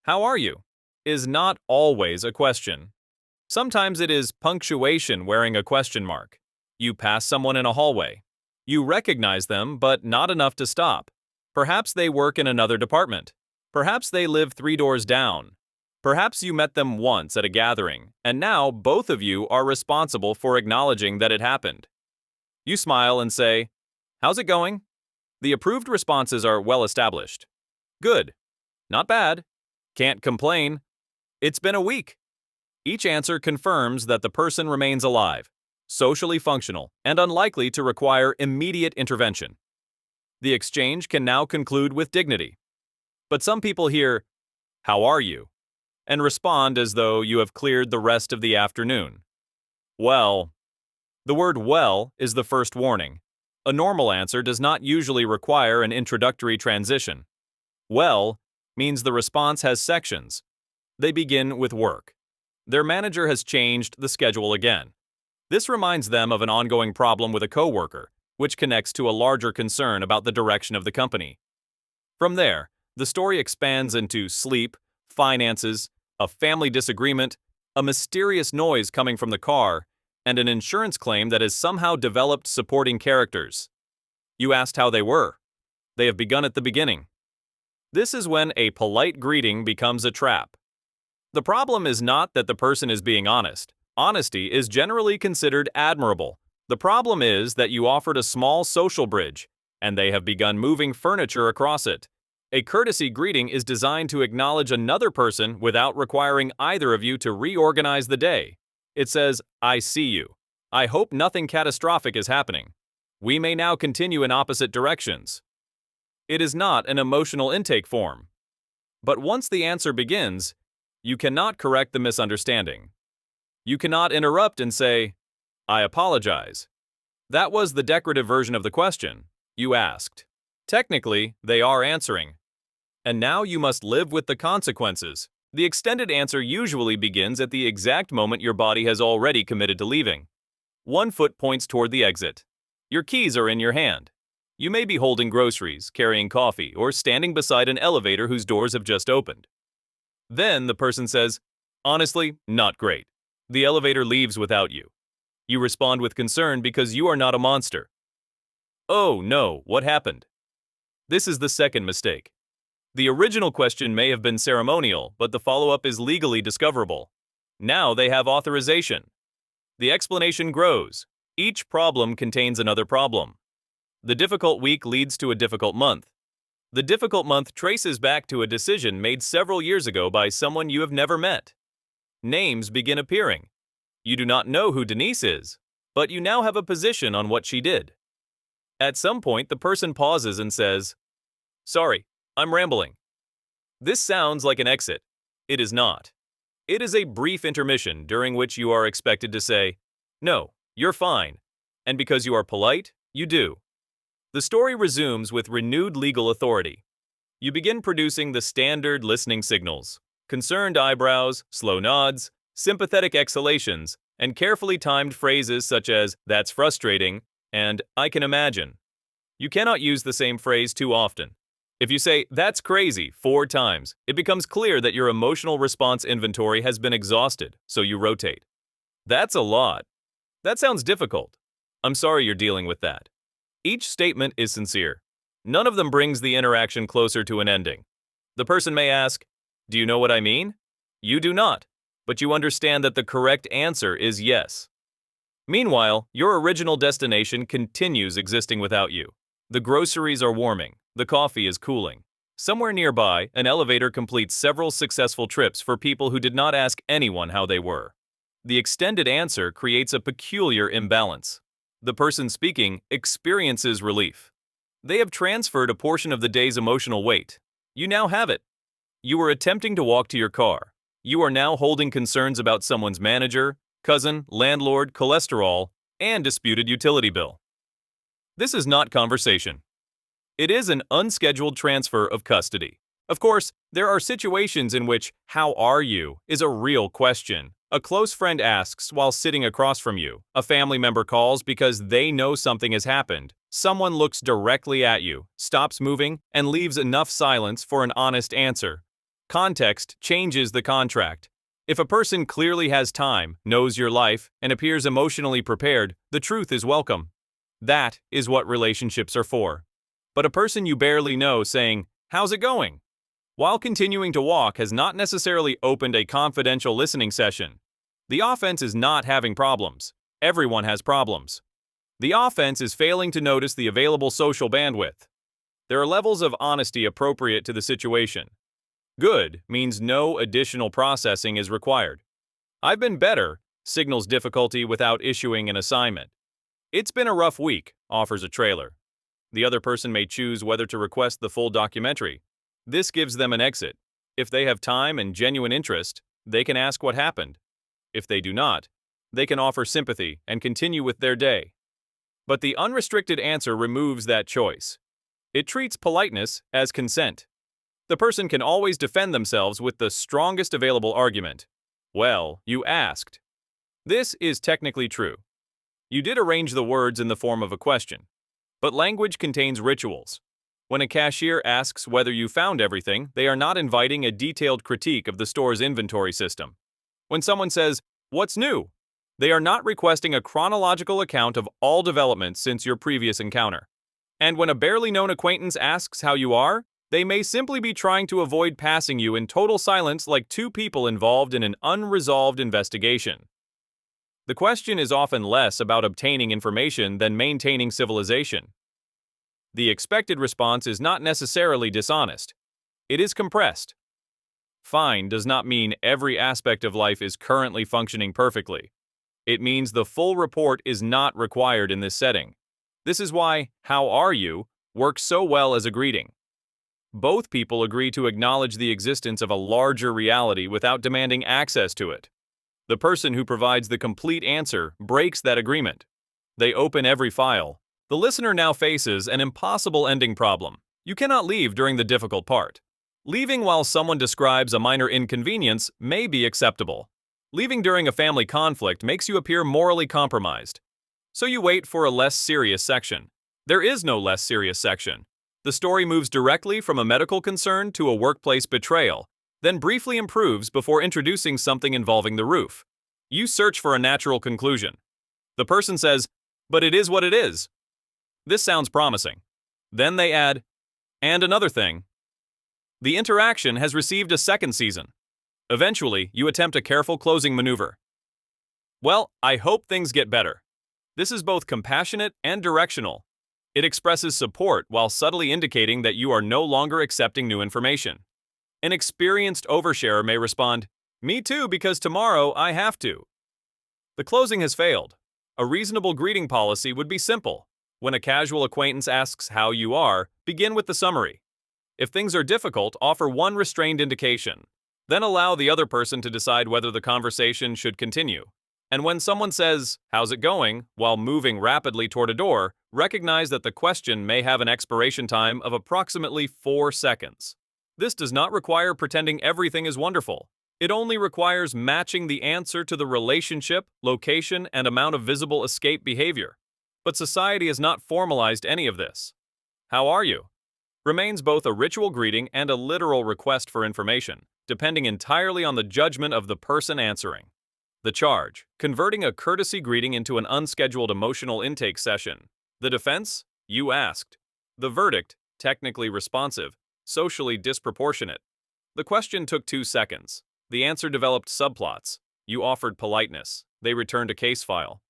How are you? Is not always a question. Sometimes it is punctuation wearing a question mark. You pass someone in a hallway. You recognize them, but not enough to stop. Perhaps they work in another department. Perhaps they live 3 doors down. Perhaps you met them once at a gathering, and now both of you are responsible for acknowledging that it happened. You smile and say, "How's it going?" The approved responses are well established. Good. Not bad. Can't complain. It's been a week. Each answer confirms that the person remains alive, socially functional, and unlikely to require immediate intervention. The exchange can now conclude with dignity. But some people hear, "How are you?" and respond as though you have cleared the rest of the afternoon. Well. The word "well" is the first warning. A normal answer does not usually require an introductory transition. Well means the response has sections. They begin with work. Their manager has changed the schedule again. This reminds them of an ongoing problem with a coworker, which connects to a larger concern about the direction of the company. From there, the story expands into sleep, finances, a family disagreement, a mysterious noise coming from the car, and an insurance claim that has somehow developed supporting characters. You asked how they were. They have begun at the beginning. This is when a polite greeting becomes a trap. The problem is not that the person is being honest. Honesty is generally considered admirable. The problem is that you offered a small social bridge, and they have begun moving furniture across it. A courtesy greeting is designed to acknowledge another person without requiring either of you to reorganize the day. It says, "I see you. I hope nothing catastrophic is happening. We may now continue in opposite directions." It is not an emotional intake form. But once the answer begins, you cannot correct the misunderstanding. You cannot interrupt and say, "I apologize." That was the decorative version of the question. You asked. Technically, they are answering. And now you must live with the consequences. The extended answer usually begins at the exact moment your body has already committed to leaving. One foot points toward the exit. Your keys are in your hand. You may be holding groceries, carrying coffee, or standing beside an elevator whose doors have just opened. Then the person says, "Honestly, not great. The elevator leaves without you." You respond with concern because you are not a monster. "Oh no, what happened?" This is the second mistake. The original question may have been ceremonial, but the follow-up is legally discoverable. Now they have authorization. The explanation grows. Each problem contains another problem. The difficult week leads to a difficult month. The difficult month traces back to a decision made several years ago by someone you have never met. Names begin appearing. You do not know who Denise is, but you now have a position on what she did. At some point, the person pauses and says, "Sorry, I'm rambling." This sounds like an exit. It is not. It is a brief intermission during which you are expected to say, "No, you're fine," and because you are polite, you do. The story resumes with renewed legal authority. You begin producing the standard listening signals: concerned eyebrows, slow nods, sympathetic exhalations, and carefully timed phrases such as "that's frustrating" and "I can imagine." You cannot use the same phrase too often. If you say "that's crazy" 4 times, it becomes clear that your emotional response inventory has been exhausted, so you rotate. "That's a lot. That sounds difficult. I'm sorry you're dealing with that." Each statement is sincere. None of them brings the interaction closer to an ending. The person may ask, "Do you know what I mean?" You do not, but you understand that the correct answer is yes. Meanwhile, your original destination continues existing without you. The groceries are warming. The coffee is cooling. Somewhere nearby, an elevator completes several successful trips for people who did not ask anyone how they were. The extended answer creates a peculiar imbalance. The person speaking experiences relief. They have transferred a portion of the day's emotional weight. You now have it. You were attempting to walk to your car. You are now holding concerns about someone's manager, cousin, landlord, cholesterol, and disputed utility bill. This is not conversation. It is an unscheduled transfer of custody. Of course, there are situations in which "how are you" is a real question. A close friend asks while sitting across from you. A family member calls because they know something has happened. Someone looks directly at you, stops moving, and leaves enough silence for an honest answer. Context changes the contract. If a person clearly has time, knows your life, and appears emotionally prepared, the truth is welcome. That is what relationships are for. But a person you barely know saying, "How's it going?" while continuing to walk has not necessarily opened a confidential listening session. The offense is not having problems. Everyone has problems. The offense is failing to notice the available social bandwidth. There are levels of honesty appropriate to the situation. Good means no additional processing is required. "I've been better" signals difficulty without issuing an assignment. "It's been a rough week" offers a trailer. The other person may choose whether to request the full documentary. This gives them an exit. If they have time and genuine interest, they can ask what happened. If they do not, they can offer sympathy and continue with their day. But the unrestricted answer removes that choice. It treats politeness as consent. The person can always defend themselves with the strongest available argument. "Well, you asked." This is technically true. You did arrange the words in the form of a question. But language contains rituals. When a cashier asks whether you found everything, they are not inviting a detailed critique of the store's inventory system. When someone says, "What's new?" they are not requesting a chronological account of all developments since your previous encounter. And when a barely known acquaintance asks how you are, they may simply be trying to avoid passing you in total silence like two people involved in an unresolved investigation. The question is often less about obtaining information than maintaining civilization. The expected response is not necessarily dishonest. It is compressed. Fine does not mean every aspect of life is currently functioning perfectly. It means the full report is not required in this setting. This is why "How are you?" works so well as a greeting. Both people agree to acknowledge the existence of a larger reality without demanding access to it. The person who provides the complete answer breaks that agreement. They open every file. The listener now faces an impossible ending problem. You cannot leave during the difficult part. Leaving while someone describes a minor inconvenience may be acceptable. Leaving during a family conflict makes you appear morally compromised. So you wait for a less serious section. There is no less serious section. The story moves directly from a medical concern to a workplace betrayal, then briefly improves before introducing something involving the roof. You search for a natural conclusion. The person says, "But it is what it is." This sounds promising. Then they add, "And another thing." The interaction has received a second season. Eventually, you attempt a careful closing maneuver. "Well, I hope things get better." This is both compassionate and directional. It expresses support while subtly indicating that you are no longer accepting new information. An experienced oversharer may respond, "Me too, because tomorrow I have to." The closing has failed. A reasonable greeting policy would be simple. When a casual acquaintance asks how you are, begin with the summary. If things are difficult, offer one restrained indication. Then allow the other person to decide whether the conversation should continue. And when someone says, "How's it going?" while moving rapidly toward a door, recognize that the question may have an expiration time of approximately 4 seconds. This does not require pretending everything is wonderful. It only requires matching the answer to the relationship, location, and amount of visible escape behavior. But society has not formalized any of this. "How are you?" remains both a ritual greeting and a literal request for information, depending entirely on the judgment of the person answering. The charge: converting a courtesy greeting into an unscheduled emotional intake session. The defense: you asked. The verdict: technically responsive, socially disproportionate. The question took 2 seconds. The answer developed subplots. You offered politeness. They returned a case file.